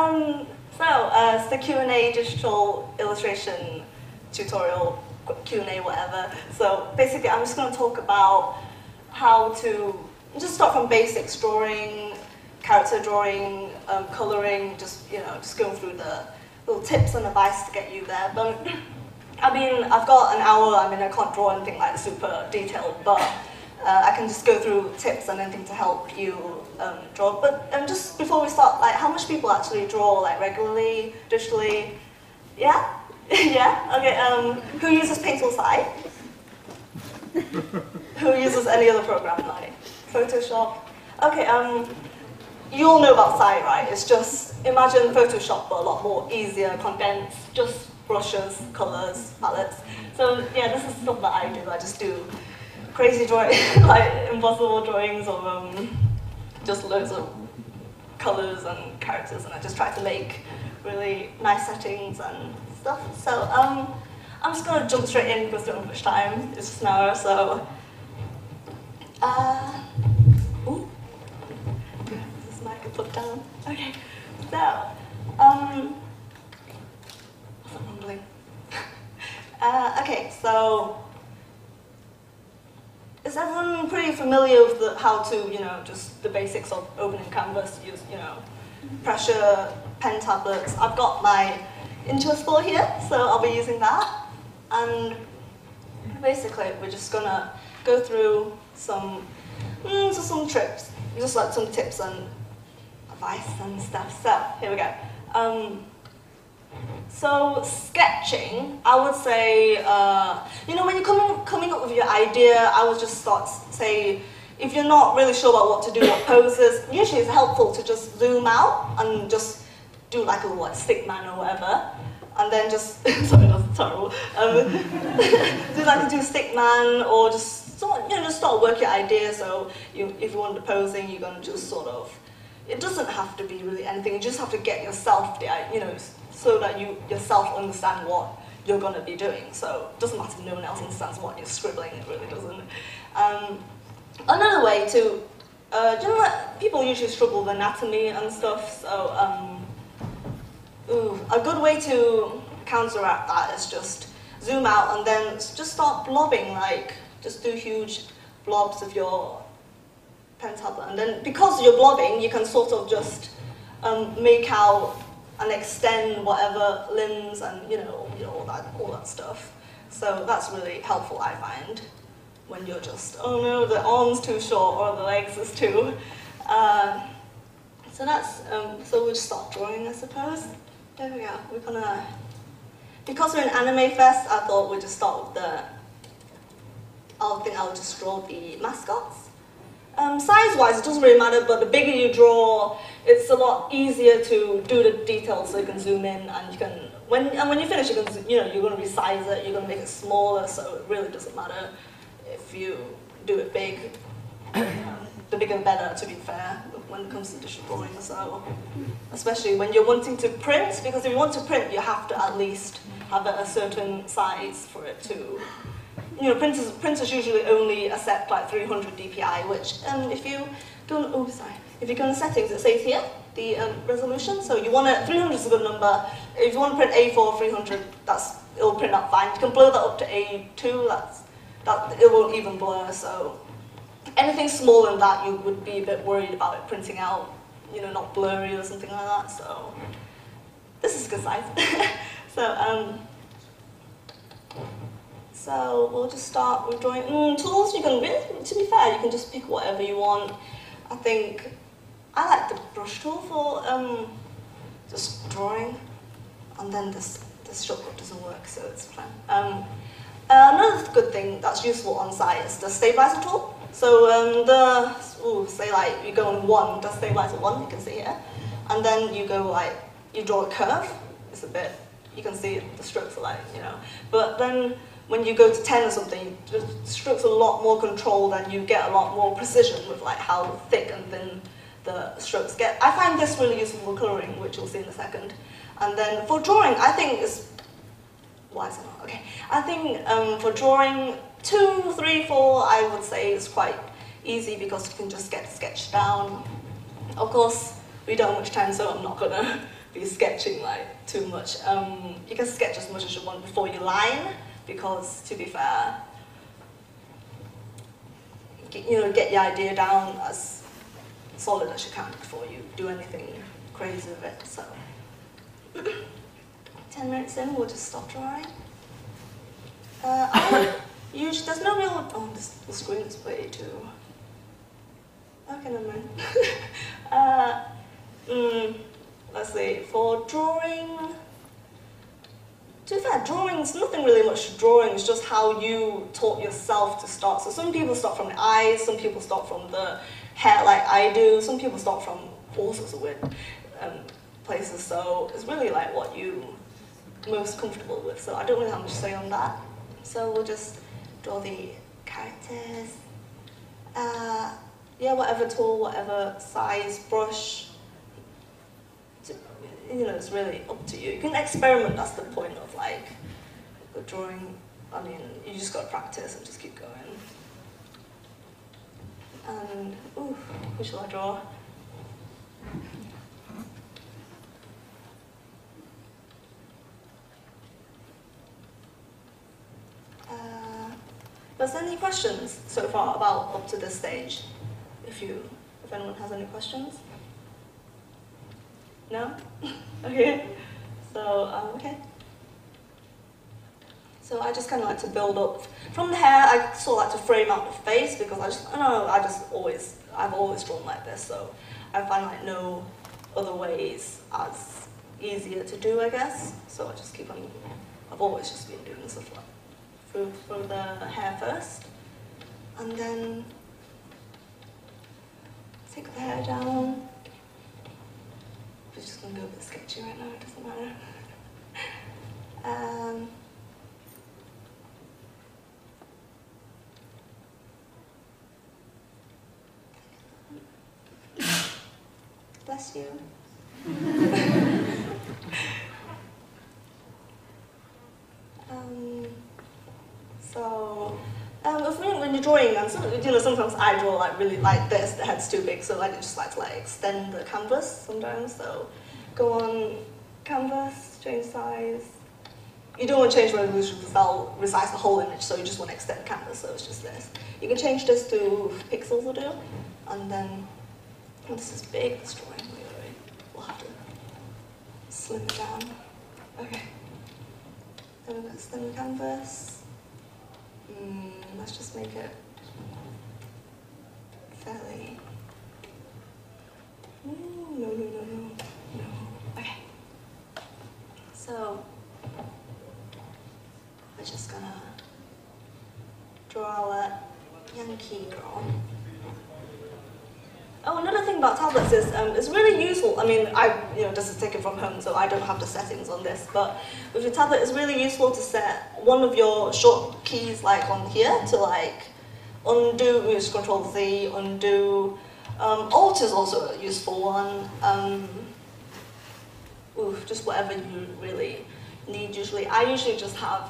It's the Q&A digital illustration tutorial, Q&A, whatever. So basically, I'm just going to talk about how to just start from basics, drawing, character drawing, coloring, just going through the little tips and advice to get you there. But I mean, I've got an hour. I mean, I can't draw anything like super detailed, but I can just go through tips and anything to help you draw. But just before we start, like, how much people actually draw like regularly, digitally? Yeah, yeah. Okay. Who uses Pencil Side? Who uses any other program like Photoshop? Okay. You all know about Sci, right? It's just imagine Photoshop, but a lot more easier, condensed, just brushes, colors, palettes. So yeah, this is stuff that I do. I just do crazy drawing, like impossible drawings of just loads of colors and characters, and I just try to make really nice settings and stuff. So I'm just gonna jump straight in because I don't have much time. It's just an hour, so ooh, this mic I put down. Okay, so what's that mumbling? Okay, so. Is everyone pretty familiar with how to, just the basics of opening canvas, use, pressure, pen tablets? I've got my Intuoscore here, so I'll be using that. And basically, we're just gonna go through some trips, just like some tips and advice and stuff. So, here we go. So sketching, I would say, when you're coming up with your idea, I would just say, if you're not really sure about what to do, what poses, usually it's helpful to just zoom out and just do like a little stick man or whatever, and then just, sorry, that's terrible, do stick man or just start work your idea. So if you want the posing, you're gonna just sort of, it doesn't have to be really anything. You just have to get yourself so that you yourself understand what you're going to be doing. So it doesn't matter if no one else understands what you're scribbling, it really doesn't. Another way to, people usually struggle with anatomy and stuff, so a good way to counteract that is just zoom out and then just start blobbing, like just do huge blobs of your pen tablet. And then because you're blobbing, you can sort of just make out and extend whatever limbs and all that stuff. So that's really helpful, I find, when you're just, oh no, the arm's too short or the legs is too. So that's so we'll just start drawing, I suppose. There we go. Because we're in Animefest, I thought we'd just start with I'll just draw the mascots. Size-wise, it doesn't really matter, but the bigger you draw, it's a lot easier to do the details, so you can zoom in, and you can, when you finish, you can, you're going to resize it, you're going to make it smaller, so it really doesn't matter if you do it big. The bigger the better, to be fair, when it comes to digital drawing. So, especially when you're wanting to print, because if you want to print, you have to at least have a certain size for it to. Printers usually only accept like 300 dpi, which if you go in settings, it says here the resolution. So you want 300 is a good number. If you want to print A4 300, it'll print out fine. You can blow that up to A2. It won't even blur. So anything smaller than that, you would be a bit worried about it printing out, not blurry or something like that. So this is a good size. So we'll just start with drawing tools. You can, to be fair, you can just pick whatever you want. I think I like the brush tool for just drawing, and then this shortcut doesn't work, so it's fine. Another good thing that's useful on site is the stabilizer tool. So say like you go on 1, the stabilizer 1, you can see here, and then you go you draw a curve. It's a bit, you can see the strokes are like, but then when you go to 10 or something, the strokes are a lot more controlled and you get a lot more precision with how thick and thin the strokes get. I find this really useful for colouring, which you'll see in a second. And then for drawing, I think why is it not? Okay. I think for drawing 2, 3, 4, I would say is quite easy because you can just get sketched down. Of course, we don't have much time, so I'm not gonna be sketching like too much. You can sketch as much as you want before you line, because to be fair, you know, get the idea down as solid as you can before you do anything crazy with it. So 10 minutes in, we'll just stop drawing. Usually, there's no real. Oh, the screen is way too. Okay, never mind. Let's see. For drawing, to be fair, drawing is nothing really much to drawing. It's just how you taught yourself to start. So some people start from the eyes, some people start from the hair, like I do. Some people start from all sorts of weird places. So it's really like what you most comfortable with. So I don't really have much to say on that. So we'll just draw the characters. Yeah, whatever tool, whatever size, brush. You know, it's really up to you. You can experiment, that's the point of like the drawing. I mean, you just got to practice and just keep going. And, ooh, who shall I draw? There's any questions so far about up to this stage? If anyone has any questions? No? Okay. So, okay. So I just kind of like to build up. From the hair, I sort of like to frame out the face because I've always drawn like this, so I find like no other ways as easier to do, I guess. So I just keep on, I've always just been doing stuff like through the hair first. And then take the hair down. I'm just going to go a bit sketchy right now, it doesn't matter. Bless you. When you're drawing, and sometimes I draw like really like this, the head's too big, so I just like to extend the canvas sometimes. So go on canvas, change size. You don't want to change resolution because that'll resize the whole image, so you just want to extend the canvas, so it's just this. You can change this to pixels will do, and then this is big, this drawing, we'll have to slim it down. Okay. Then we're going to extend the canvas. Let's just make it fairly. No. Okay. So we're just gonna draw our Yankee girl. Oh, another thing about tablets is it's really useful. I mean, this is taken from home, so I don't have the settings on this. But with your tablet, it's really useful to set one of your short keys like on here to like undo. We use Control Z, undo. Alt is also a useful one. Just whatever you really need. Usually, I usually just have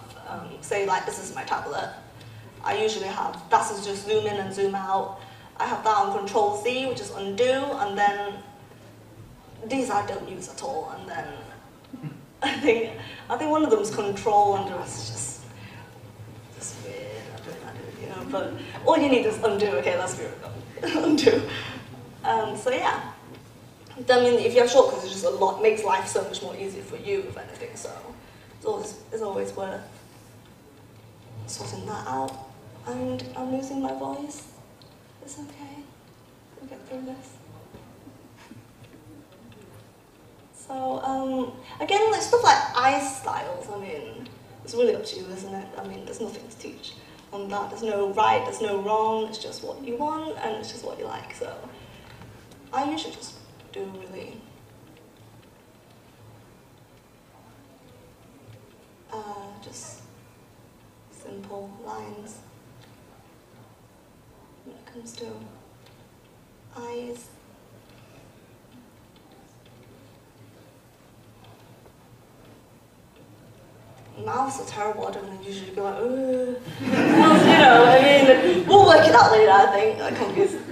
say like this is my tablet. I usually have that is just zoom in and zoom out. I have that on Control Z, which is undo, and then these I don't use at all. And then I think one of them is Control, and the rest is just weird. I don't, but all you need is undo. Okay, let's be real. Undo. So yeah. I mean, if you have shortcuts, it's just a lot makes life so much more easier for you, if anything. So it's always worth sorting that out. And I'm losing my voice. It's okay. We'll get through this. So, again, like stuff like eye styles, I mean, it's really up to you, isn't it? I mean, there's nothing to teach on that. There's no right, there's no wrong, it's just what you want, and it's just what you like, so. I usually just do really, just simple lines. When it comes to eyes. Mouths are terrible, I don't usually go like, ugh. I mean, we'll work it out later, I think. I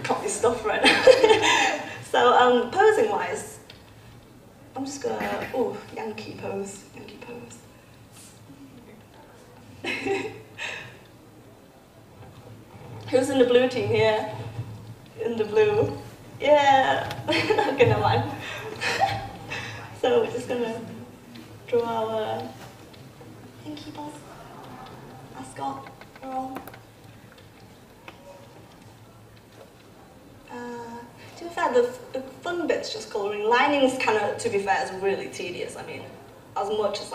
can't be stuff right now. So, posing-wise, I'm just gonna, ooh, Yankee pose, Yankee pose. Who's in the blue team here? In the blue? Yeah! Okay, never mind. So we're just gonna draw our Yankee pose mascot. We're all. To be fair, the fun bit's just colouring. Lining's kind of, to be fair, is really tedious. I mean, as much as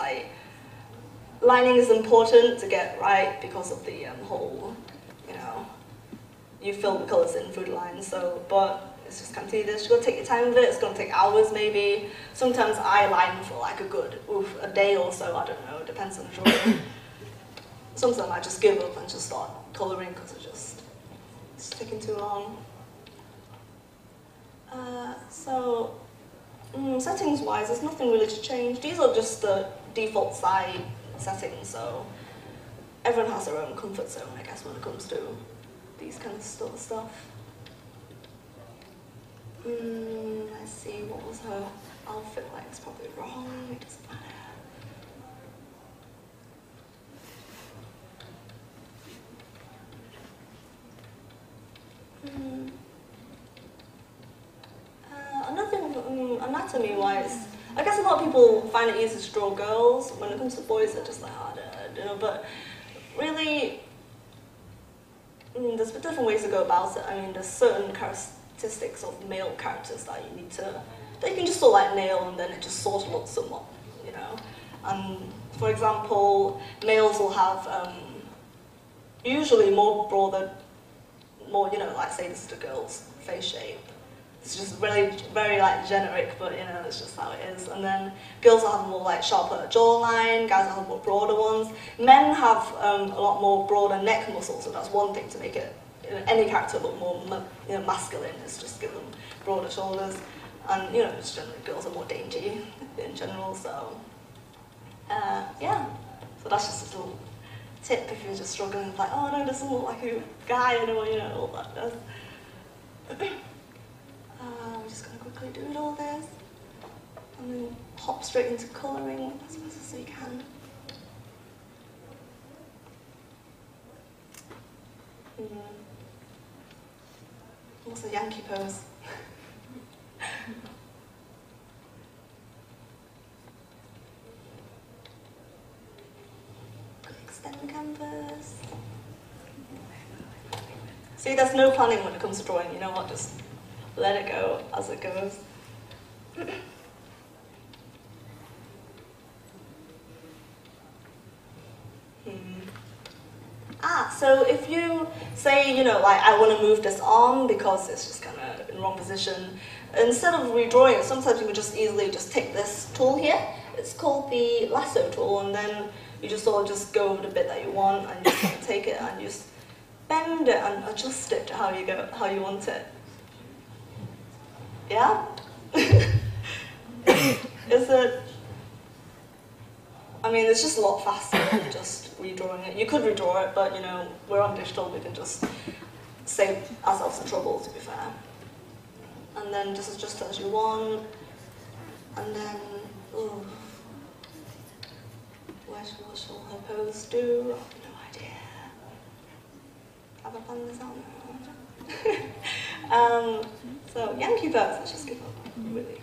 lining is important to get right because of the whole, you know, you fill the colours in through the lines, so, but it's just kind of tedious. You've got to take your time with it. It's going to take hours maybe. Sometimes I line for like a day or so, I don't know, depends on the drawing. Sometimes I just give up and just start colouring because it's taking too long. Settings-wise, there's nothing really to change. These are just the default side settings, so everyone has their own comfort zone, I guess, when it comes to these kind of stuff. Let's see, what was her outfit like? It's probably wrong, it doesn't matter. Another thing, anatomy-wise, I guess a lot of people find it easy to draw girls. When it comes to boys, they're just like harder, you know. But really, there's different ways to go about it. I mean, there's certain characteristics of male characters that you need to, that you can just sort of like nail, and then it just sort of looks somewhat, you know. And for example, males will have usually more broader, more, you know, like say this is the girl's face shape. It's just really very like generic, but you know, it's just how it is. And then girls will have more like sharper jawline, guys will have more broader ones. Men have a lot more broader neck muscles, so that's one thing to make it, you know, any character look more, you know, masculine, is just give them broader shoulders. And you know, just generally girls are more dainty in general, so yeah. So that's just a little tip if you're just struggling, like, oh no, it doesn't look like a guy anymore, you know, all that does. We're just going to quickly do all this, and then hop straight into colouring as fast as we can. What's a Yankee pose? Extend the canvas. See, there's no planning when it comes to drawing, you know what, just let it go as it goes. So if you say, you know, like I want to move this arm because it's just kind of in the wrong position, instead of redrawing it, sometimes you can just easily just take this tool here. It's called the lasso tool, and then you just sort of just go over the bit that you want, and you just take it and just bend it and adjust it to how you want it. Yeah? Is it? I mean, it's just a lot faster than just redrawing it. You could redraw it, but you know, we're on digital, we can just save ourselves some trouble, to be fair. And then just adjust it as you want. And then, ooh, what shall her pose do? I have no idea. Have I planned this out? So, Yankee pose, let's just give up, really.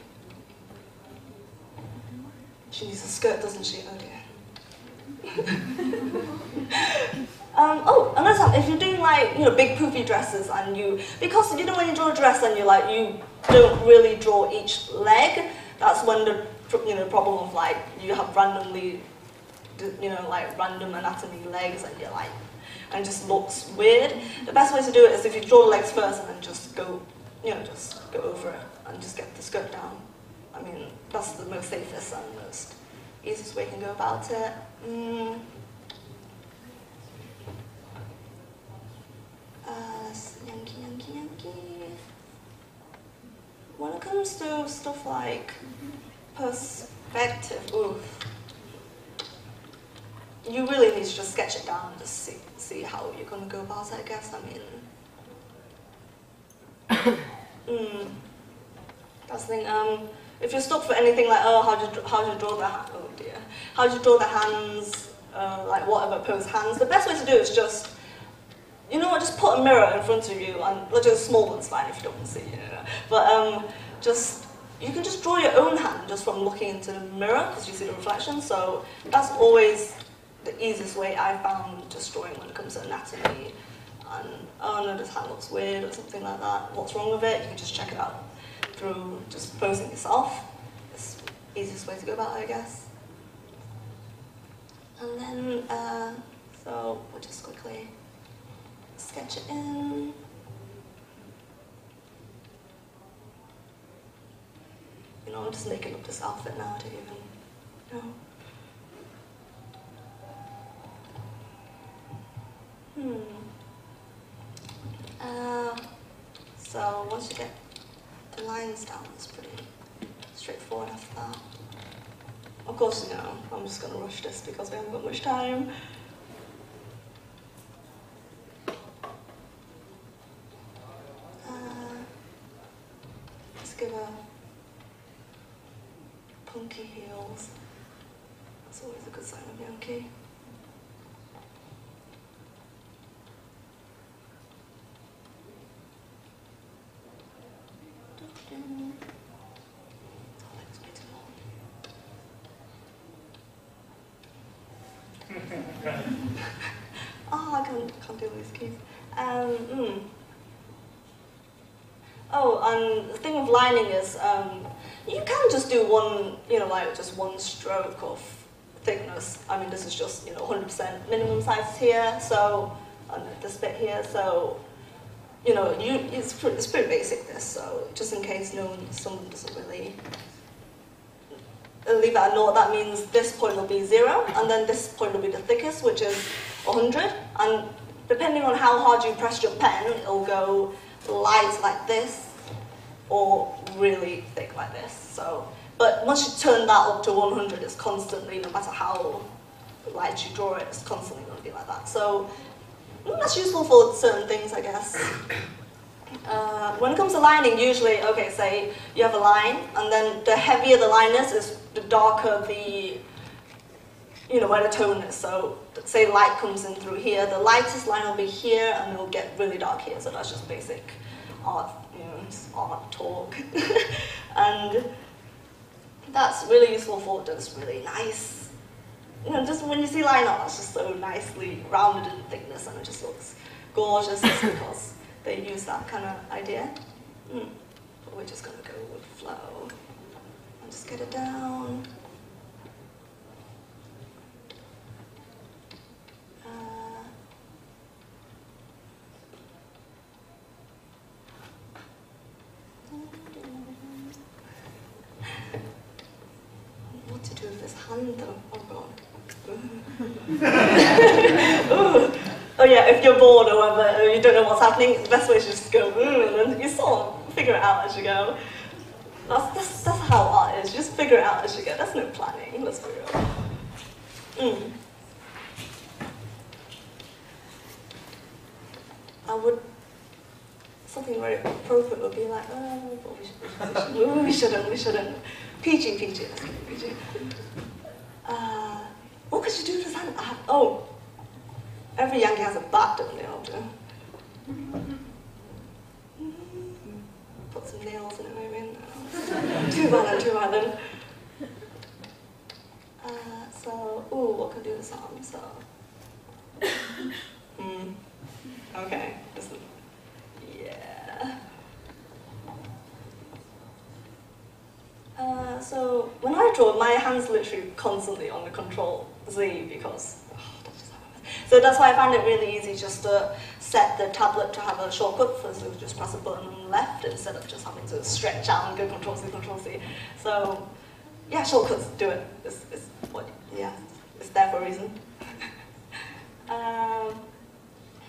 She needs a skirt, doesn't she? Oh dear. Oh, another time, if you're doing like, you know, big poofy dresses and because you know when you draw a dress and you don't really draw each leg, that's when the, you know, problem of like, you have randomly, you know, like random anatomy legs and you're like, and it just looks weird. The best way to do it is if you draw the legs first and then just go, you know, just go over it and just get the skirt down. I mean, that's the most safest and most easiest way you can go about it. Yankee. When it comes to stuff like perspective, oof, you really need to just sketch it down and just see how you're going to go about it, I guess. I mean, that's the thing. if you're stuck for anything like, oh, how do you draw the hand? Oh dear, how do you draw the hands? Like whatever pose hands. The best way to do is just, you know what, just put a mirror in front of you, and just a small one's fine if you don't want to see, you know. But you can just draw your own hand just from looking into the mirror because you see the reflection. So that's always the easiest way I found just drawing when it comes to anatomy. And oh no, this hand looks weird or something like that. What's wrong with it? You can just check it out through just posing yourself. It's the easiest way to go about it, I guess. And then, so we'll just quickly sketch it in. You know, I'm just making up this outfit now, I don't even know. So once you get the lines down, it's pretty straightforward after that. Of course, you know, I'm just going to rush this because we haven't got much time. Let's give her punky heels. That's always a good sign of Yankee. Oh, I can't do these keys. Oh, and the thing with lining is, you can just do one, you know, like just one stroke of thickness. I mean, this is just, you know, 100% minimum size here, so, and this bit here, so, you know, it's pretty basic this, so just in case someone doesn't really leave it at naught, that means this point will be 0, and then this point will be the thickest, which is 100, and depending on how hard you press your pen, it'll go light like this, or really thick like this. So, but once you turn that up to 100, it's constantly, no matter how light you draw it, it's constantly going to be like that. So that's useful for certain things, I guess. When it comes to lining, usually, okay, say you have a line, and then the heavier the line is the darker the, you know, where the tone is. So say light comes in through here, the lightest line will be here, and it will get really dark here. So that's just basic art, you know, it's art talk. And that's really useful for this really nice, you know, just when you see line art, it's just so nicely rounded in thickness, and it just looks gorgeous because they use that kind of idea. But we're just going to go with flow and just get it down. What to do with this hand though? Oh god. Oh yeah, if you're bored or whatever, or you don't know what's happening, the best way is just to go, and then you sort of figure it out as you go. That's how art is, you just figure it out as you go. That's no planning, let's be real. Something very appropriate would be like, oh, but we shouldn't. PG, let's get it PG. What could you do with this hand? Oh. Every Yankee has a bat, don't they, Aldo? Put some nails in it, maybe. No. Too violent. So, what can I do with this arm? So, okay. Yeah. So when I draw, my hand's literally constantly on the Control Z because. So that's why I find it really easy just to set the tablet to have a shortcut, so just press a button on the left instead of just having to stretch out and go Control C. So yeah, shortcuts, do it. It's there for a reason.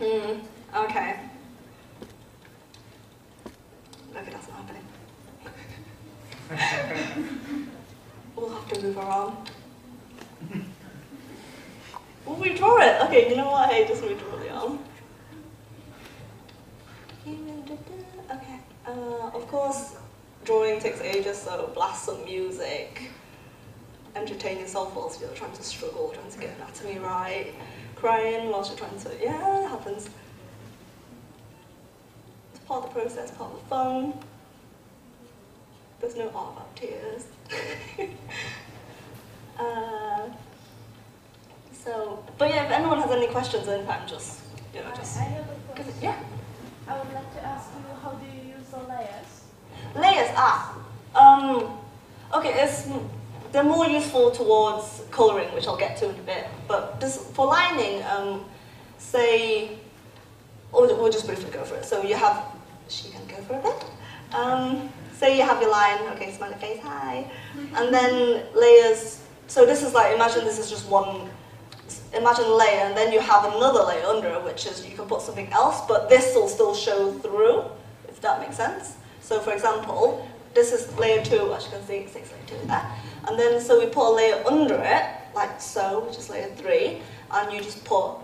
Okay. Okay, that's not happening. We'll have to move around. Will we draw it? Okay, you know what? Hey, just redraw the arm. Okay. Of course, drawing coloring takes ages, so blast some music, entertain yourself whilst you're trying to struggle, trying to get anatomy right, crying whilst you're trying to, yeah, it happens. It's part of the process, part of the fun. There's no art without tears. But yeah, if anyone has any questions, then just, you know, just. I have a question. Yeah. I would like to ask you, how do you use the layers? Layers, okay, they're more useful towards colouring, which I'll get to in a bit. But just for lining, say, we'll just briefly go for it. So you have, she can go for a bit. Say you have your line, okay, smiley face, hi. And then layers, so this is like, imagine this is just one, imagine a layer, and then you have another layer under it, which is you can put something else, but this will still show through, if that makes sense. So for example, this is layer 2, as you can see, it says layer 2 there. And then so we put a layer under it, like so, which is layer 3, and you just put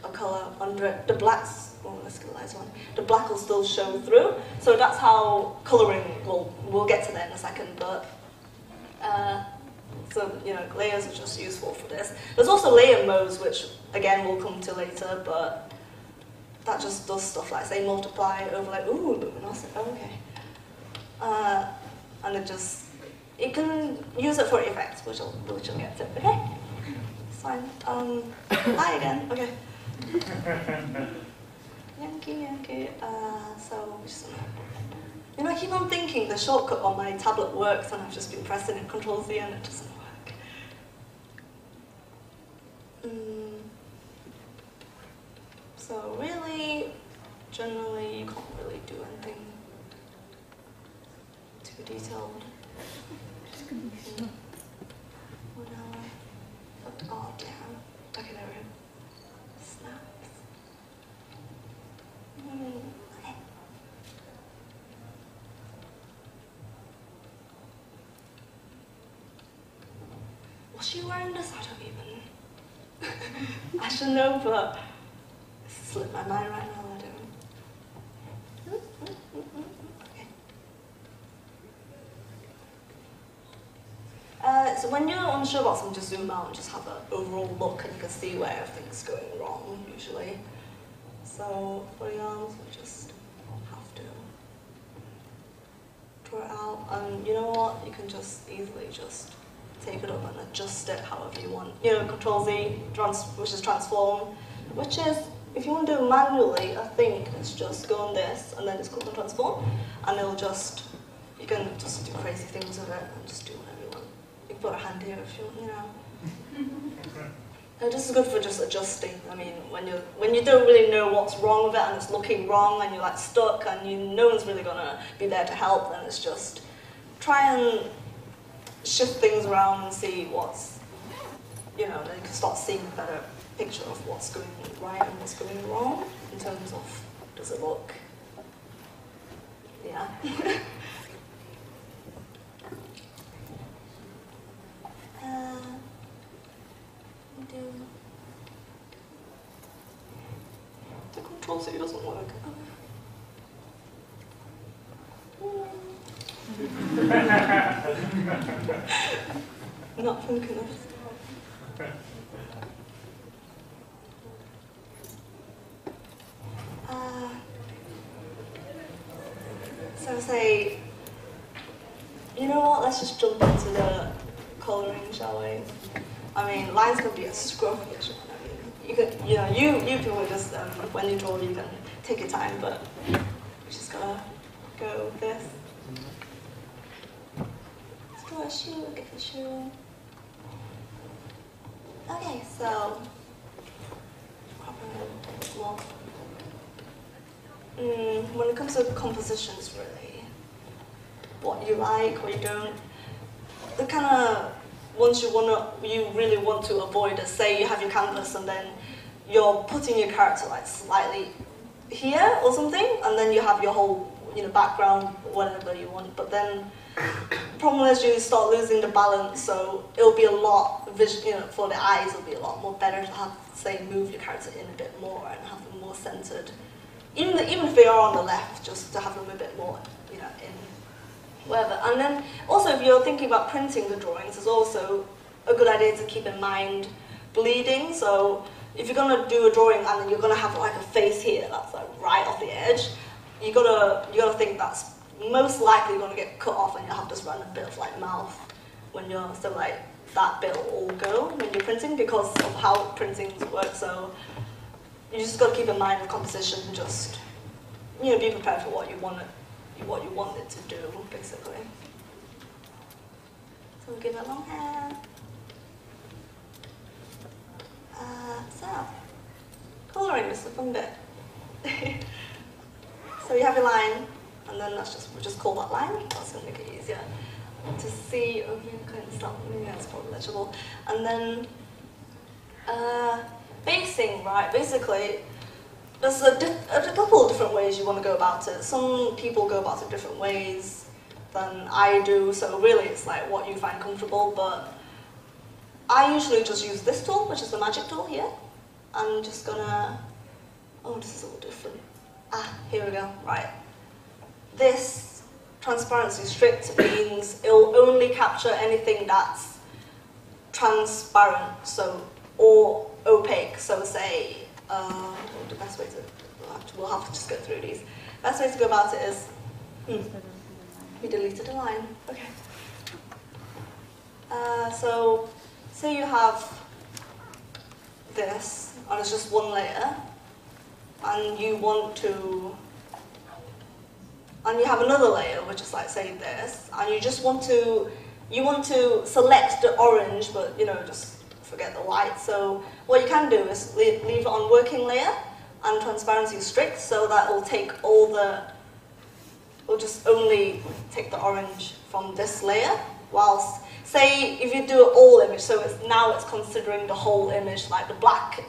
a colour under it. The blacks, oh, let's get the lights on. The black will still show through. So that's how colouring we'll get to that in a second, but so, you know, layers are just useful for this. There's also layer modes, which again we'll come to later, but that just does stuff like, say, multiply, overlay, ooh, luminosity, okay. And it just, you can use it for effects, which we'll get to, okay? It's fine. Hi again, okay. Yankee, so, you know, I keep on thinking the shortcut on my tablet works, and I've just been pressing it, Control-Z, and it doesn't work. So really, generally, you can't really do anything too detailed. Oh, damn. Okay, there we go. Snaps. Okay. Was she wearing this? I don't even. I should know, but it slipped my mind right now. I don't. Okay. So when you're unsure about something, just zoom out and just have an overall look, and you can see where everything's going wrong, usually. So for the arms, we just have to draw it out, and you know what? You can just easily just take it up and adjust it however you want. You know, Control-Z, which is transform, which is, if you want to do it manually, I think it's just go on this, and then just click on transform, and it'll just, you can just do crazy things with it, and just do whatever you want. You can put a hand here if you want, you know. And this is good for just adjusting. I mean, when you don't really know what's wrong with it, and it's looking wrong, and you're like stuck, and no one's really gonna be there to help, then it's just try and shift things around and see what's, you know, then you can start seeing a better picture of what's going right and what's going wrong in terms of, does it look, yeah. The Control-Z doesn't work. Not focused. So say, you know what, let's just jump into the colouring, shall we? I mean, lines can be as scruffy as you want. I mean, you could, you know, you people just, when you draw, you can take your time, but you just gotta go with this. Let's draw a shoe, get the shoe. Okay, so, when it comes to compositions, really, what you like, what you don't, the kind of ones you really want to avoid is, say you have your canvas and then you're putting your character like slightly here or something, and then you have your whole, you know, background, whatever you want, but then the problem is you start losing the balance, so it'll be a lot, you know, for the eyes it'll be a lot more better to have, say, move your character in a bit more and have them more centered. Even if they are on the left, just to have them a bit more, you know, in whatever. And then also if you're thinking about printing the drawings, it's also a good idea to keep in mind bleeding. So if you're gonna do a drawing and then you're gonna have like a face here that's like right off the edge, you gotta think that's most likely gonna get cut off and you'll have this random bit of like mouth when you're, so like that bit will all go when you're printing because of how printing works. So you just gotta keep in mind the composition, just, you know, be prepared for what you want it to do, basically. So we'll give it long hair. So, colouring is the fun bit. So you have your line, and then we'll just call that line. That's going to make it easier to see. Oh, you can stop. Yeah, it's probably legible. And then basing, right? Basically, there's a couple of different ways you want to go about it. Some people go about it different ways than I do. So really, it's like what you find comfortable. But I usually just use this tool, which is the magic tool here. I'm just gonna. Oh, this is all different. Here we go. Right. This transparency strict means it'll only capture anything that's transparent, so or opaque. So say, the best way to, we'll have to just go through these. Best way to go about it is, we deleted a line. Okay. So say you have this, and it's just one layer, and you want to, and you have another layer, which is like, say this, and you just want to, select the orange, but, you know, just forget the white. So what you can do is leave it on working layer, and transparency strict, so that will take will just only take the orange from this layer, whilst, say, if you do an all image, so now it's considering the whole image, like the black.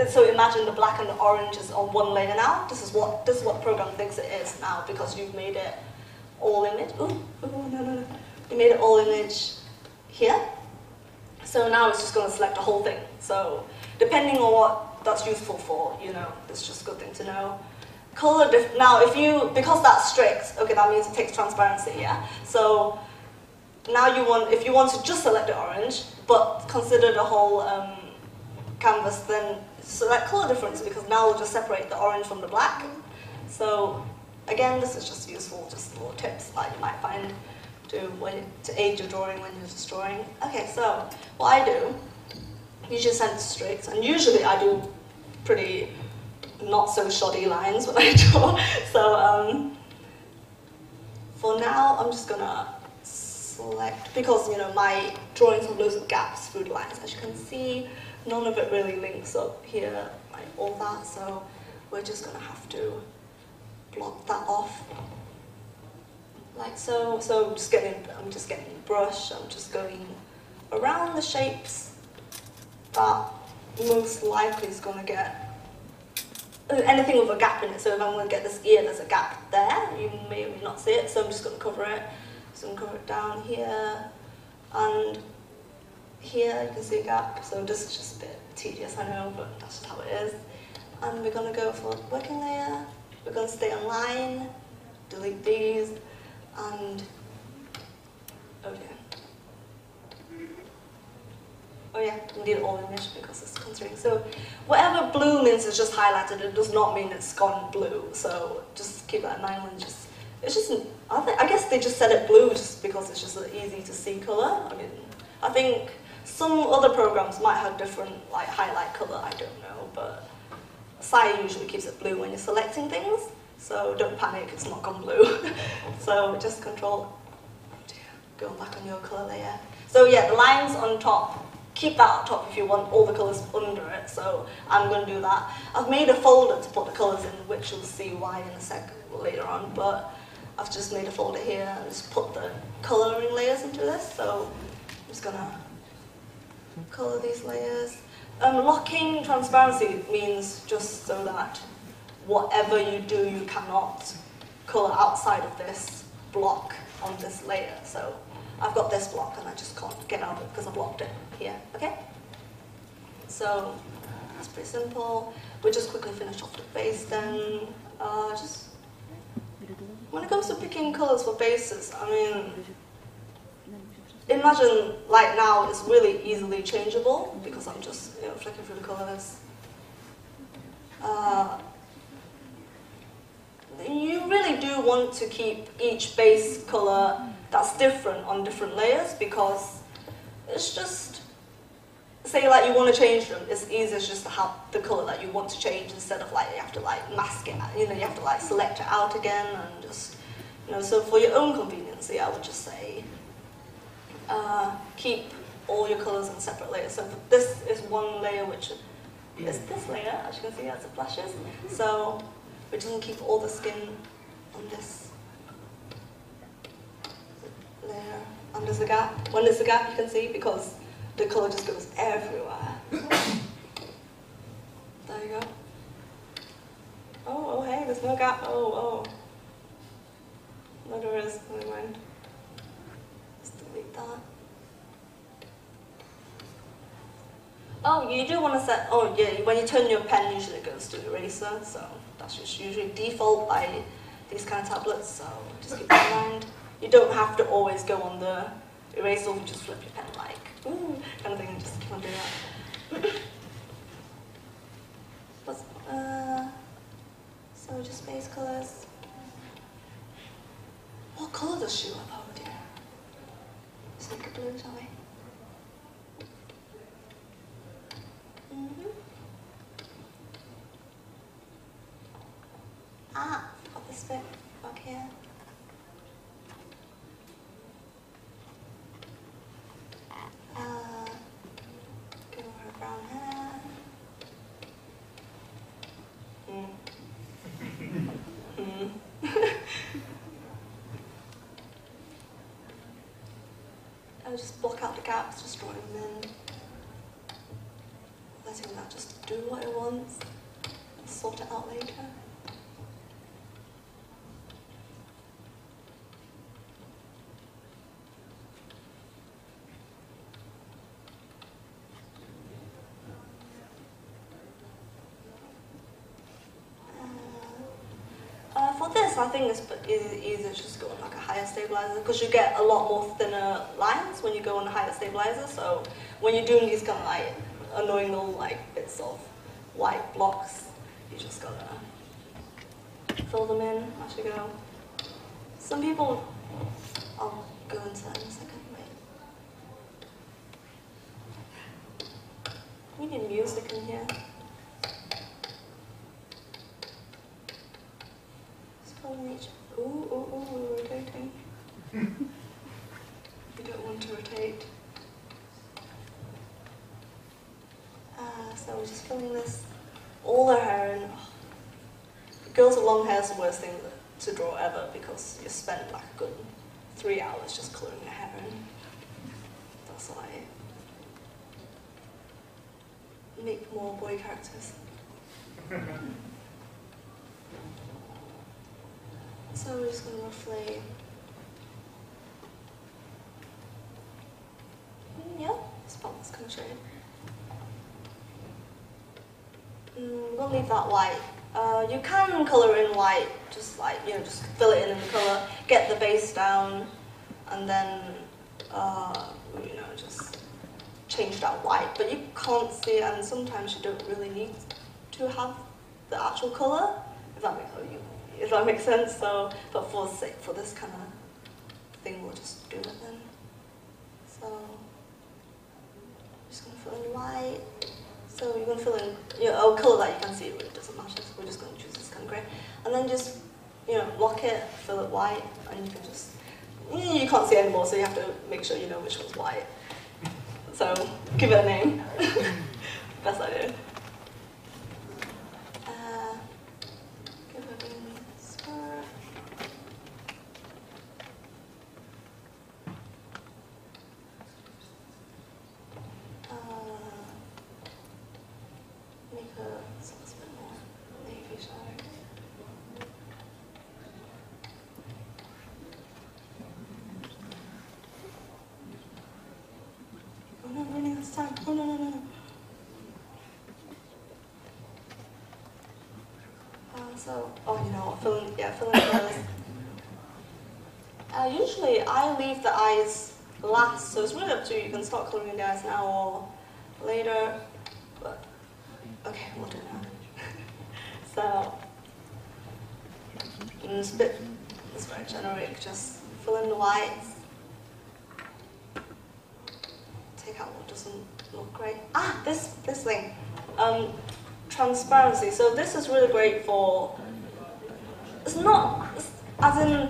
So imagine the black and the orange is on one layer now. This is what the program thinks it is now because you've made it all image. No. You made it all image here. So now it's just going to select the whole thing. So depending on what that's useful for, you know, it's just a good thing to know. Color now, because that's strict, okay, that means it takes transparency, yeah. So now if you want to just select the orange, but consider the whole canvas, then select color difference, because now we'll just separate the orange from the black. So again, this is just useful, just little tips that you might find to aid your drawing when you're just drawing. Okay, so what I do, usually send strict, and usually I do pretty not so shoddy lines when I draw. So for now, I'm just gonna select, because you know my drawings have loads of gaps through the lines, as you can see. None of it really links up here, like all that, so we're just gonna have to block that off. Like so. So I'm just getting a brush, I'm just going around the shapes that most likely is gonna get anything with a gap in it. So if I'm gonna get this ear, there's a gap there, you may or may not see it, so I'm just gonna cover it. So I'm gonna cover it down here, and here you can see a gap, so this is just a bit tedious, I know, but that's just how it is. And we're going to go for the working layer, we're going to stay on line, delete these, and oh yeah, we need all image because it's considering. So whatever blue means is just highlighted, it does not mean it's gone blue, so just keep that in mind when I guess they just set it blue just because it's just an easy to see colour. I mean, I think some other programs might have different like highlight colour, I don't know, but Sai usually keeps it blue when you're selecting things, so don't panic, it's not gone blue. So just control, going back on your colour layer. So yeah, the lines on top, keep that on top if you want all the colours under it, so I'm going to do that. I've made a folder to put the colours in, which you'll see why in a sec later on, but I've just made a folder here and just put the colouring layers into this, so I'm just going to colour these layers. Locking transparency means just so that whatever you do, you cannot colour outside of this block on this layer. So I've got this block and I just can't get out of it because I blocked it here, okay? So that's pretty simple. We'll just quickly finish off the face then. when it comes to picking colors for bases, I mean, imagine like now it's really easily changeable because I'm just flicking through the colors. You really do want to keep each base color that's different on different layers because it's just, say like you want to change them, it's easier just to have the color that you want to change instead of like you have to like mask it, you have to like select it out again and just, so for your own convenience, I would just say keep all your colors in separate layers. So this is one layer which is this layer, as you can see as it flashes. So we're just going to keep all the skin on this layer. And there's a gap. When there's a gap, you can see because the color just goes everywhere. There you go. Oh, hey, there's no gap. Oh. No, there is. Never mind. Just delete that. Oh, you do want to set, oh yeah, when you turn your pen, usually it goes to eraser, so that's just usually default by these kind of tablets, so just keep that in mind. You don't have to always go on the eraser, you just flip your pen like, ooh, kind of thing, just keep on doing that. But, so just base colors. What color does she have? Oh dear. Let's make it blue, shall we? Got this bit back here. Give her brown hair. I'll just block out the gaps, just drawing them in. Letting that just do what it wants. I'll sort it out later. For this, I think it's easier to just go on like a higher stabilizer because you get a lot more thinner lines when you go on a higher stabilizer. So when you're doing these kind of like annoying little like bits of white blocks, you just gotta fill them in as you go. Some people, I'll go into that in a second. Wait. We need music in here. Ooh, we're rotating. We don't want to rotate. So we're just filling this, all their hair in. Girls with long hair is the worst thing to draw ever because you spend like a good 3 hours just colouring your hair in. That's why I make more boy characters. So we're just going to roughly, yeah, this part was kind of shaded. We'll leave that white. You can colour in white, just like, just fill it in the colour, get the base down, and then, just change that white. But you can't see it, and sometimes you don't really need to have the actual colour, if that makes sense. So, but for this kind of thing, we'll just do it then. So, I'm just going to fill in white. So you're going to fill in a colour that you can see, it really doesn't matter. So we're just going to choose this kind of grey, and then just lock it, fill it white, and you can just you can't see anymore, so you have to make sure you know which one's white. So give it a name. Best idea. Give it a skirt. Make her a bit more navy shade. Oh no, I'm running out of time. Oh no. So, fill in colors. Usually I leave the eyes last, so it's really up to you. You can start colouring the eyes now or later, but okay, we'll do it now. So, it's very generic, just fill in the whites, take out what doesn't look great. This thing, transparency. So this is really great for, as in,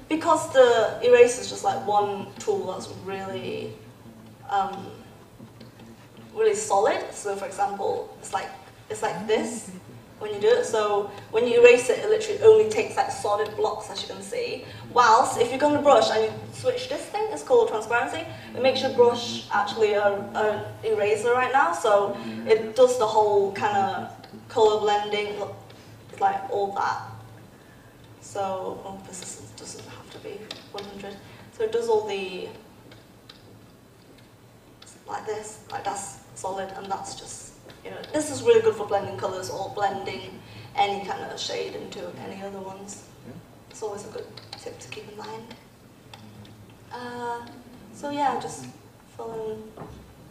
because the eraser is just like one tool that's really, really solid. So for example, it's like this when you do it. So when you erase it, it literally only takes like solid blocks, as you can see. Whilst if you're going to brush and you switch this thing, it's called transparency. It makes your brush actually an eraser right now. So it does the whole kind of color blending, like all that. So this doesn't have to be 100. So it does all the, like this, like that's solid, and that's just, you know, this is really good for blending colors or blending any kind of shade into any other ones. It's always a good tip to keep in mind. So yeah, just fill in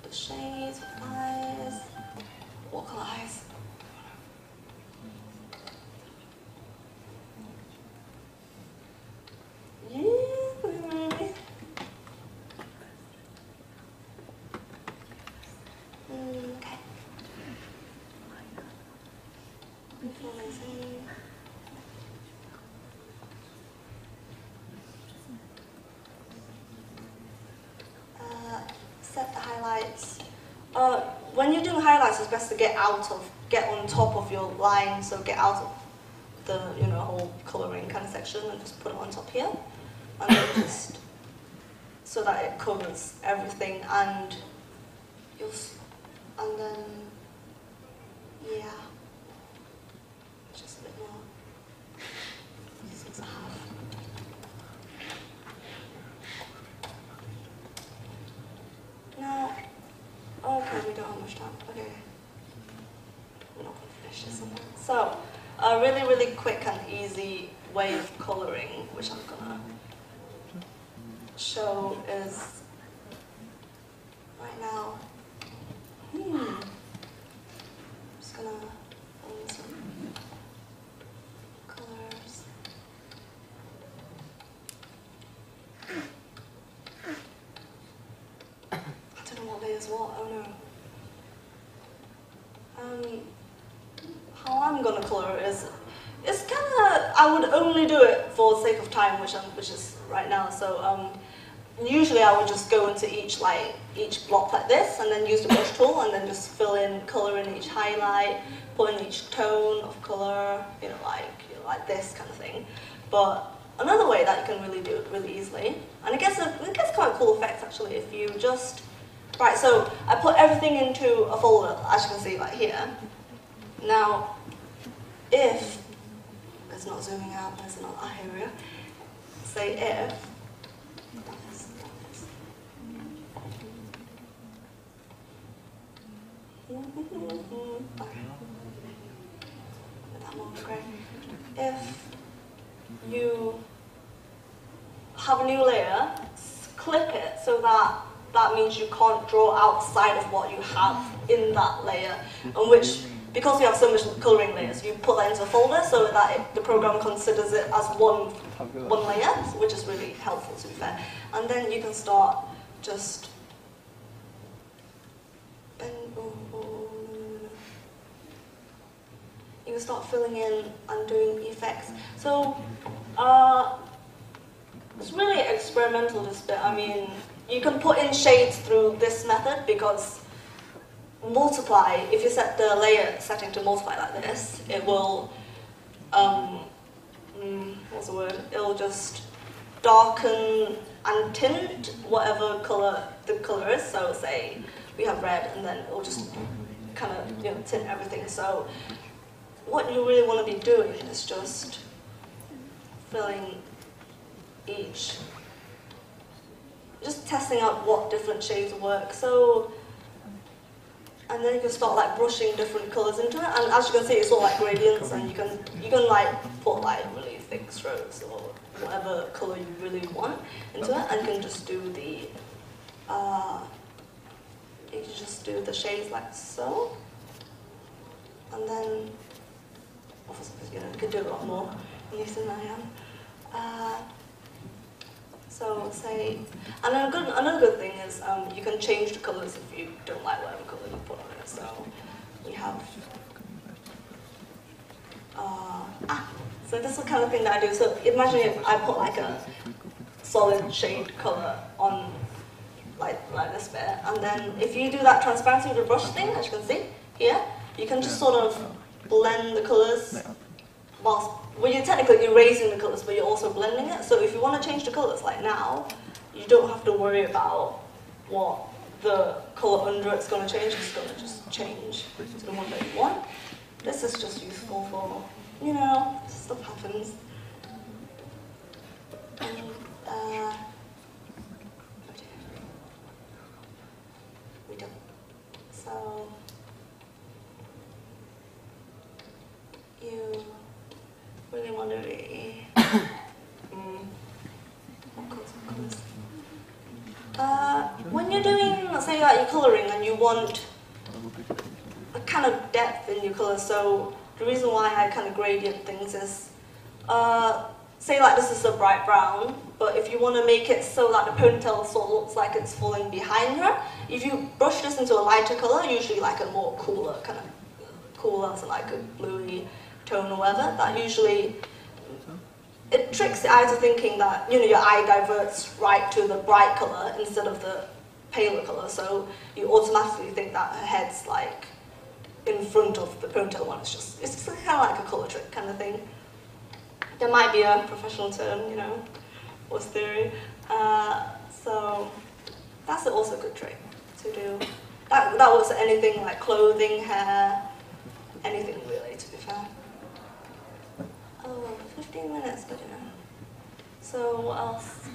the shades with eyes. What color eyes? Okay. Set the highlights. When you're doing highlights, it's best to get on top of your line, so get out of the whole colouring kind of section and just put it on top here, and then just so that it covers everything, and then yeah, just a bit more. 6.5. Now, okay, we don't have much time. Okay, we're not going to finish this one. So, a really, really quick and easy way of colouring, which I'm going to show, is right now. I'm just going to fill in some colours. I don't know what layers what, oh no. How I'm going to colour it is, it's kind of, I would only do it for the sake of time, which is right now. So usually I would just go into each block like this, and then use the brush tool, and then just fill in colour in each highlight, put in each tone of colour, like this kind of thing. But another way that you can really do it really easily, and it gets quite a cool effect actually if you just, right, so I put everything into a folder, as you can see right here. Now, if, it's not zooming out, it's not, here we go, say if, if you have a new layer, clip it so that means you can't draw outside of what you have in that layer, and which, because we have so much colouring layers, you put that into a folder so that the program considers it as one layer, which is really helpful to be fair. And then you can start just you can start filling in and doing effects. So it's really experimental, this bit. I mean, you can put in shades through this method, because multiply, if you set the layer setting to multiply like this, it will, what's the word? It'll just darken and tint whatever colour the colour is. So say we have red, and then it'll just kind of tint everything. So what you really want to be doing is just filling just testing out what different shades work. So, and then you can start like brushing different colours into it, and as you can see, it's all like gradients, and you can like put like really thick strokes or whatever color you really want into it, and you can just do the shades like so, and then you can do a lot more than I am. So say, and another good thing is you can change the colors if you don't like whatever color you put on it. So we have, so this is the kind of thing that I do. So imagine if I put like a solid shade color on like this bit, and then if you do that transparency with the brush thing, as you can see here, you can just sort of blend the colors whilst, well, you're technically erasing the colors, but you're also blending it. So if you want to change the colors, like now, you don't have to worry about what the color under it's going to change. It's going to just change to the one that you want. This is just useful for, you know, stuff happens. And, we don't. So you really want to be when you're doing, let's say like you're colouring and you want a kind of depth in your colours, so the reason why I kind of gradient things is, say like this is a bright brown, but if you want to make it so that the ponytail sort of looks like it's falling behind her, if you brush this into a lighter colour, usually like a more cooler, so like a bluey tone or whatever, that usually, it tricks the eye to thinking that, you know, your eye diverts right to the bright colour instead of the paler colour, so you automatically think that her head's like in front of the ponytail one. It's just kind of like a colour trick kind of thing. There might be a professional term, you know, what's theory. So that's also a good trick to do. That works at anything like clothing, hair, anything really, to be fair. Oh, 15 minutes, but you know. So what else?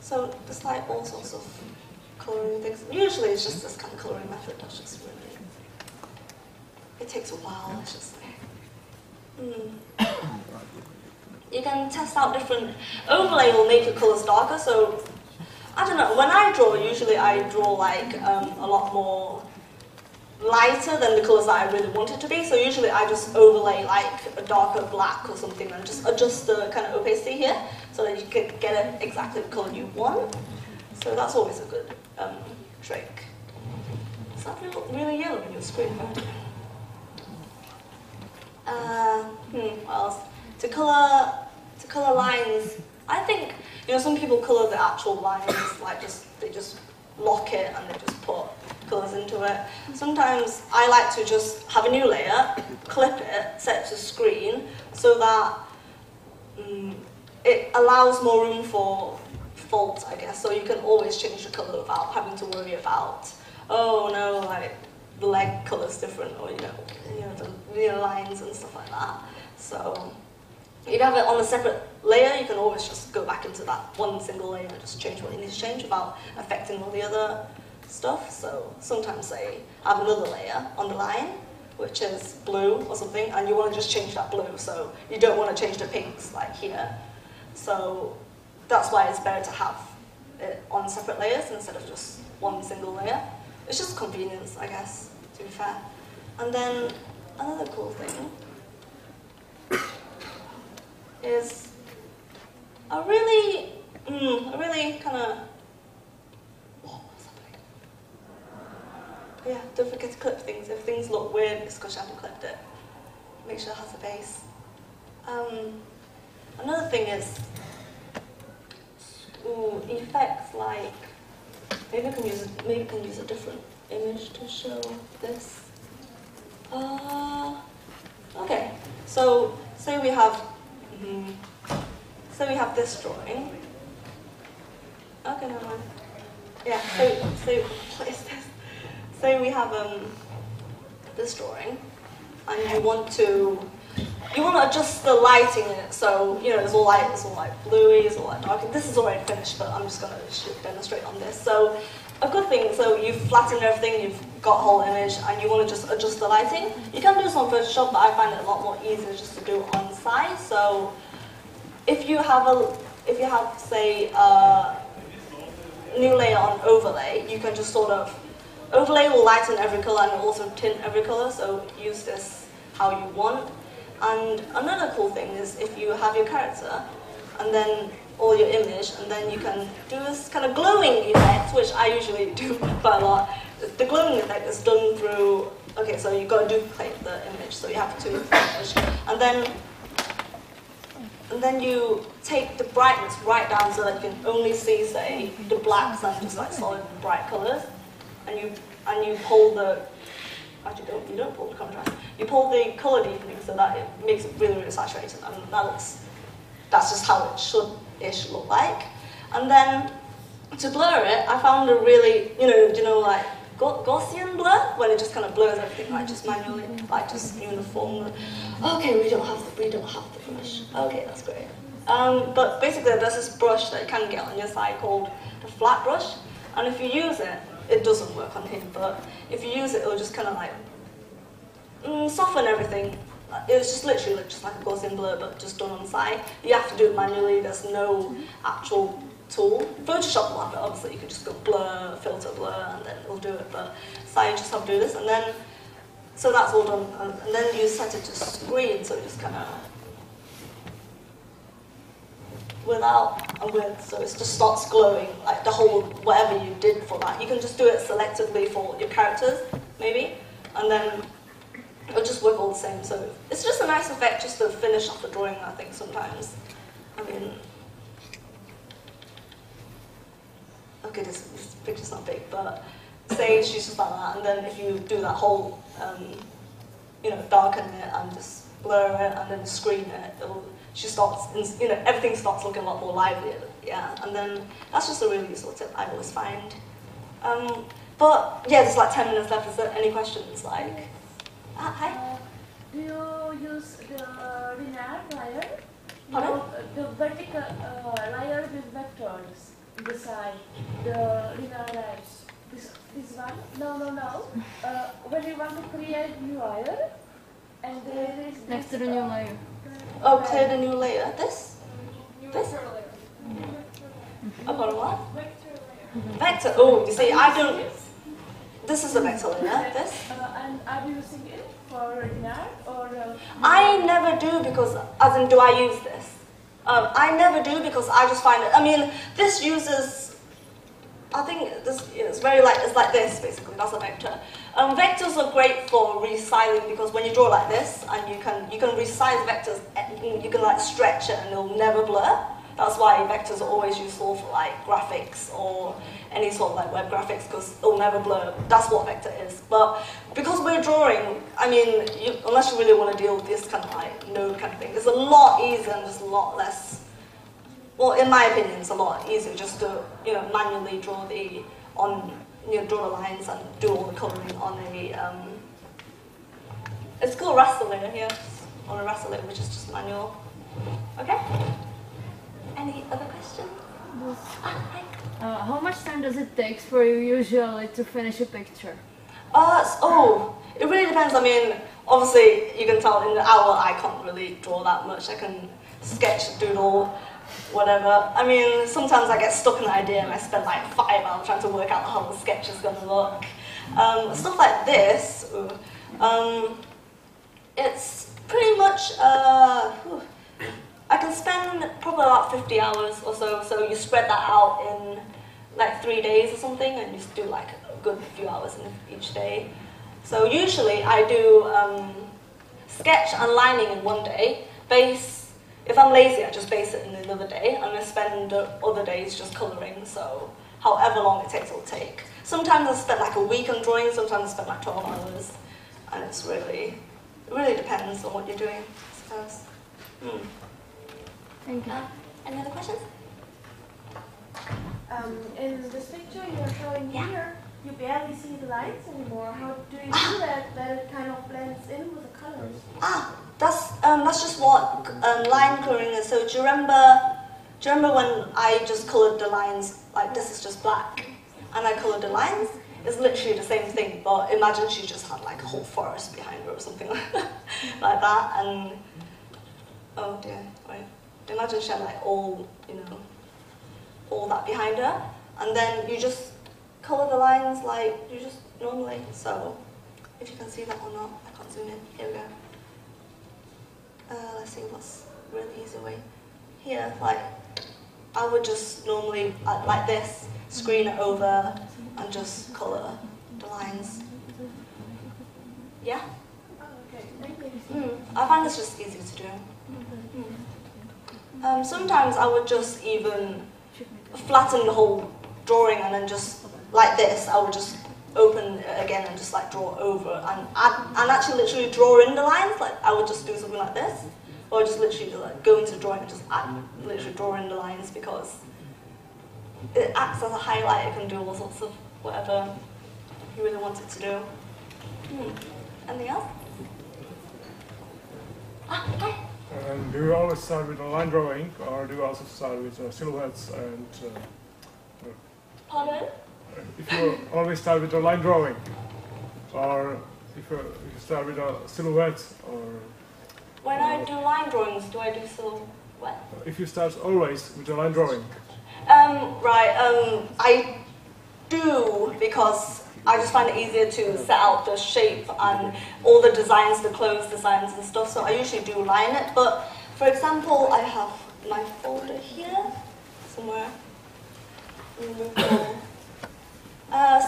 So there's like all sorts of colouring things. Usually it's just this kind of colouring method that's just really, it takes a while, it's just like, You can test out different, overlay will make your colours darker, so I don't know, when I draw, usually I draw like a lot more lighter than the colours that I really want it to be, so usually I just overlay like a darker black or something and just adjust the kind of opacity here so that you can get it exactly the colour you want. So that's always a good trick. Is that really yellow on your screen? What else? To colour lines, I think, you know, some people colour the actual lines, like they just lock it and they just put colours into it. Sometimes I like to just have a new layer, clip it, set it to screen, so that it allows more room for fault, I guess. So you can always change the colour without having to worry about, oh no, like the leg colour's different, or the lines and stuff like that. So if you have it on a separate layer, you can always just go back into that one single layer and just change what you need to change without affecting all the other stuff. So sometimes say have another layer on the line, which is blue or something, and you want to just change that blue, so you don't want to change the pinks like here. So that's why it's better to have it on separate layers instead of just one single layer. It's just convenience, I guess, to be fair. And then another cool thing is a really kind of, yeah, don't forget to clip things. If things look weird, it's because you haven't clipped it. Make sure it has a base. Another thing is effects like, maybe I can use a different image to show this. Okay, so say we have this drawing. Okay, never mind. Yeah, so what is this? Say we have this drawing, and you want to adjust the lighting in it. So you know, it's all like bluey, it's all like dark. This is already finished, but I'm just going to demonstrate on this. So a good thing, so you've flattened everything, you've got a whole image, and you want to just adjust the lighting. You can do this on Photoshop, but I find it a lot more easier just to do it on site. So if you have say a new layer on overlay, you can just sort of overlay will lighten every color and also tint every color. So use this how you want. And another cool thing is if you have your character and then or your image, and then you can do this kind of glowing effect, which I usually do quite a lot. The glowing effect is done through, okay, so you've got to duplicate the image, so you have to image, and then you take the brightness right down so that you can only see, say, the blacks and just like solid bright colors, and you pull the, actually you don't pull the contrast, you pull the color deepening so that it makes it really, really saturated, and that's just how it should-ish look like. And then to blur it, I found a really, like Gaussian blur, when it just kind of blurs everything, like just manually, like just uniform. Okay, we don't have the brush. Okay, that's great. But basically, there's this brush that you can get on your side called the flat brush, and if you use it, it doesn't work on him. But if you use it, it'll just kind of like soften everything. It's just literally just like a Gaussian blur, but just done on the side. You have to do it manually. There's no actual tool. Photoshop will have it, obviously. You can just go blur, filter blur, and then it'll do it. But side, you just have to do this, and then so that's all done. And then you set it to screen, so it just kind of without and with, so it just starts glowing like the whole whatever you did for that. You can just do it selectively for your characters, maybe, and then it'll just work all the same. So it's just a nice effect just to finish off the drawing, I think, sometimes. I mean, okay, this picture's not big, but say she's just like that, and then if you do that whole, darken it and just blur it and then screen it, she starts, everything starts looking a lot more livelier, yeah. And then that's just a really useful tip I always find. But yeah, there's like 10 minutes left. Is there any questions? Like, hi. Do you use the linear layer? Pardon? The vertical layer with vectors beside the linear layers. This one? No. When you want to create new layer, and there is this, next to the new layer. Oh, clear the new layer. This? This? About what? Vector. Oh, you see, I don't. This is a vector layer. This. And are you using it for linear or? I never do because, as in, do I use this? I never do because I just find it. I mean, this uses. I think this is very like it's like this basically. That's a vector. Vectors are great for resizing because when you draw like this and you can resize vectors, you can like stretch it and it'll never blur. That's why vectors are always useful for like graphics or any sort of like web graphics because it'll never blur. That's what vector is. But because we're drawing, I mean, unless you really want to deal with this kind of like node kind of thing, it's a lot easier and just a lot less. Well, in my opinion, it's a lot easier just to manually draw draw the lines and do all the coloring on a. It's called raster layer here, on a raster layer, which is just manual. Okay. Any other questions? Hi. How much time does it take for you usually to finish a picture? It really depends. I mean, obviously, you can tell in an hour I can't really draw that much. I can sketch, doodle, whatever. I mean, sometimes I get stuck in an idea and I spend like 5 hours trying to work out how the sketch is going to look. Stuff like this, it's pretty much, I can spend probably about 50 hours or so, so you spread that out in like 3 days or something, and you just do like a good few hours in each day. So usually I do sketch and lining in one day, base, if I'm lazy I just base it in another day, and I spend the other days just colouring, so however long it takes, it'll take. Sometimes I spend like a week on drawing, sometimes I spend like 12 hours, and it really depends on what you're doing, I suppose. Thank you. Any other questions? In this picture you're showing here, you barely see the lines anymore. How do you do that it kind of blends in with the colors? That's just what line colouring is. So do you remember when I just coloured the lines, like this is just black, and I coloured the lines? It's literally the same thing, but imagine she just had like a whole forest behind her or something like that, and oh dear, wait. imagine she had like all, you know, all that behind her, and then you just color the lines like you just normally. So if you can see that or not, I can't zoom in. Here we go. Let's see what's a really easy way. Here, like I would just normally like this, screen it over, and just color the lines. Yeah. Okay, thank you. I find this just easy to do. Sometimes I would just even flatten the whole drawing and then just like this, I would just open it again and just like draw over and actually literally draw in the lines. Like I would just do something like this, or just literally like go into the drawing and just literally draw in the lines, because it acts as a highlight. It can do all sorts of whatever you really want it to do. Anything else? Hi. Do you always start with a line drawing, or do you also start with silhouettes and? Pardon? If you always start with a line drawing, or if you start with a silhouette, or. When I do line drawings, do I do silhouette? If you start always with a line drawing. I do, because I just find it easier to set out the shape and all the designs, the clothes designs and stuff, so I usually do line it. But for example, I have my folder here, somewhere.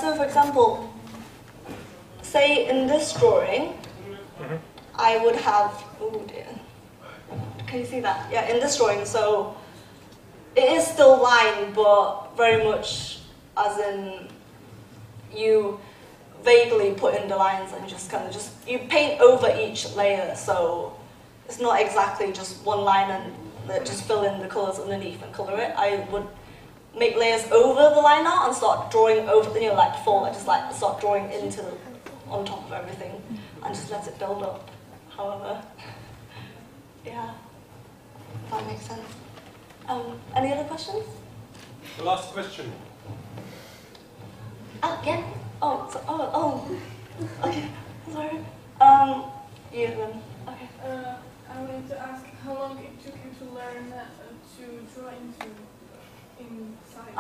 So for example, say in this drawing, I would have, oh dear, can you see that? Yeah, in this drawing, so it is still line, but very much as in you vaguely put in the lines and just kind of you paint over each layer, so it's not exactly just one line and just fill in the colours underneath and colour it. I would make layers over the line art and start drawing over, you know, like before, I just like start drawing on top of everything and just let it build up, however. Yeah, if that makes sense. Any other questions? The last question. Yeah. Okay, sorry. You then. Okay. I wanted to ask how long it took you to learn to draw inside.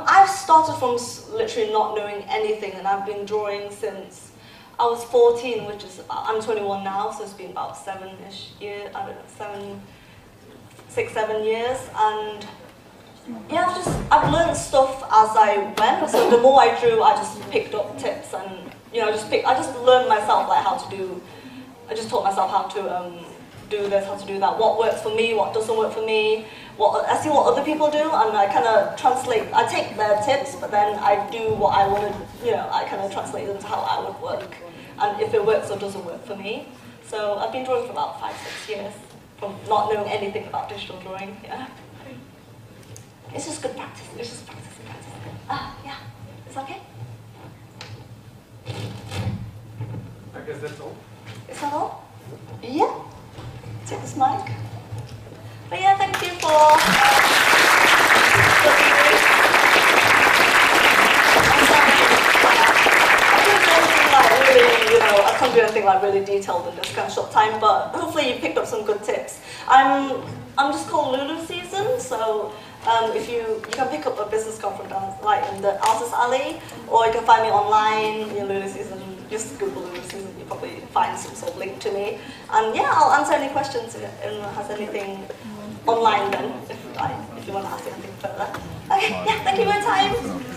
I've started from literally not knowing anything, and I've been drawing since I was 14, which is, I'm 21 now, so it's been about 7-ish years, I don't know, 6, 7 years, and yeah, I've learned stuff as I went, so the more I drew, I just picked up tips, and, you know, I just learned myself, like, how to do, I just taught myself how to do this, how to do that, what works for me, what doesn't work for me, I see what other people do, and I kind of translate, I take their tips, but then I do what I want to, you know, I kind of translate them to how I would work, and if it works or doesn't work for me. So I've been drawing for about 5, 6 years, from not knowing anything about digital drawing, yeah. It's just good practice, it's just practice and practice. Yeah, is that okay? I guess that's all. Is that all? Yeah. Take this mic. But yeah, thank you for I can't do anything like really detailed in this kind of short time, but hopefully you picked up some good tips. I'm just called Luluseason, so if you can pick up a business card from down like in the Artist Alley, or you can find me online, Luluseason. Just Google Luluseason, you probably find some sort of link to me. And yeah, I'll answer any questions if anyone has anything online then, if you want to ask anything further. Okay, yeah, thank you for your time.